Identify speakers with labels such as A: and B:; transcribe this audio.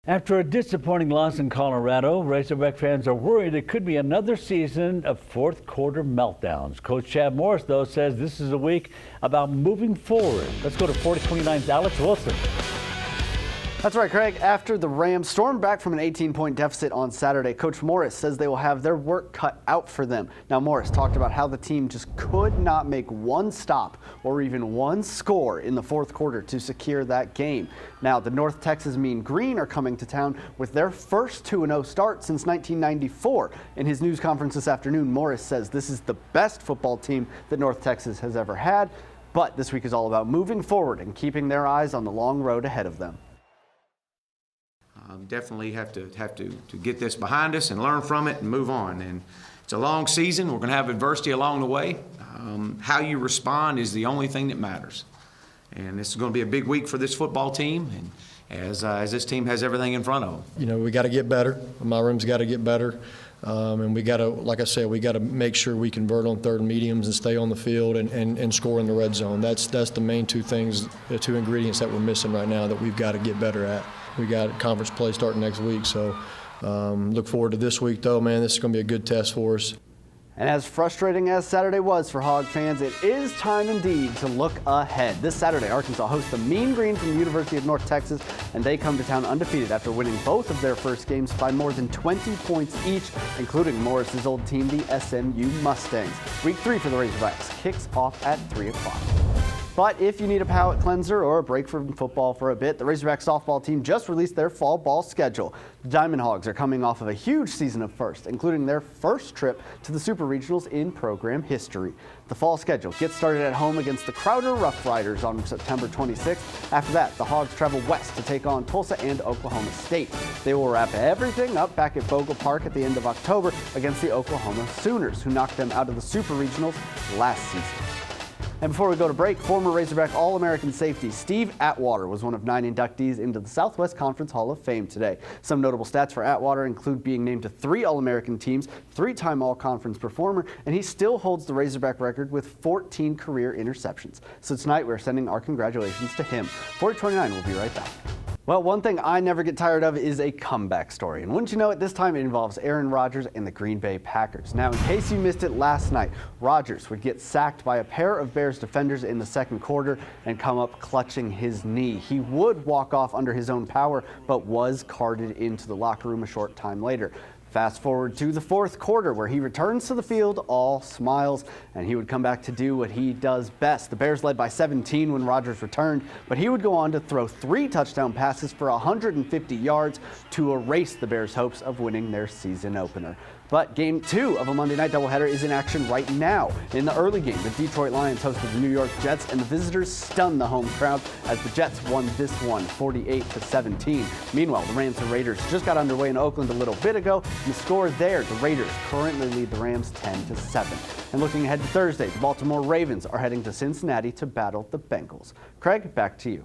A: After a disappointing loss in Colorado, Razorback fans are worried it could be another season of fourth quarter meltdowns. Coach Chad Morris, though, says this is a week about moving forward. Let's go to 4029's Alex Wilson.
B: That's right, Craig. After the Rams stormed back from an 18-point deficit on Saturday, Coach Morris says they will have their work cut out for them. Now, Morris talked about how the team just could not make one stop or even one score in the fourth quarter to secure that game. Now, the North Texas Mean Green are coming to town with their first 2-0 start since 1994. In his news conference this afternoon, Morris says this is the best football team that North Texas has ever had. But this week is all about moving forward and keeping their eyes on the long road ahead of them.
C: Definitely have to get this behind us and learn from it and move on. And it's a long season. We're going to have adversity along the way. How you respond is the only thing that matters. And this is going to be a big week for this football team, and as this team has everything in front of them.
D: You know, we got to get better. My room's got to get better. And we got to, like I said, we got to make sure we convert on third and mediums and stay on the field and score in the red zone. That's the main two things, the two ingredients that we're missing right now that we've got to get better at. We got conference play starting next week, so look forward to this week, though, man. This is going to be a good test for us.
B: And as frustrating as Saturday was for Hog fans, it is time indeed to look ahead. This Saturday, Arkansas hosts the Mean Green from the University of North Texas, and they come to town undefeated after winning both of their first games by more than 20 points each, including Morris's old team, the SMU Mustangs. Week 3 for the Razorbacks kicks off at 3 o'clock. But if you need a palate cleanser or a break from football for a bit, the Razorback softball team just released their fall ball schedule. The Diamond Hogs are coming off of a huge season of firsts, including their first trip to the Super Regionals in program history. The fall schedule gets started at home against the Crowder Rough Riders on September 26th. After that, the Hogs travel west to take on Tulsa and Oklahoma State. They will wrap everything up back at Bogle Park at the end of October against the Oklahoma Sooners, who knocked them out of the Super Regionals last season. And before we go to break, former Razorback All-American safety Steve Atwater was one of 9 inductees into the Southwest Conference Hall of Fame today. Some notable stats for Atwater include being named to 3 All-American teams, 3-time All-Conference performer, and he still holds the Razorback record with 14 career interceptions. So tonight we're sending our congratulations to him. 4029 will be right back. Well, one thing I never get tired of is a comeback story. And wouldn't you know it, this time it involves Aaron Rodgers and the Green Bay Packers. Now, in case you missed it last night, Rodgers would get sacked by a pair of Bears defenders in the second quarter and come up clutching his knee. He would walk off under his own power, but was carted into the locker room a short time later. Fast forward to the fourth quarter, where he returns to the field all smiles, and he would come back to do what he does best. The Bears led by 17 when Rodgers returned, but he would go on to throw 3 touchdown passes for 150 yards to erase the Bears' hopes of winning their season opener. But Game 2 of a Monday night doubleheader is in action right now. In the early game, the Detroit Lions hosted the New York Jets, and the visitors stunned the home crowd as the Jets won this one 48-17. Meanwhile, the Rams and Raiders just got underway in Oakland a little bit ago, and the score there, the Raiders currently lead the Rams 10-7. And looking ahead to Thursday, the Baltimore Ravens are heading to Cincinnati to battle the Bengals. Craig, back to you.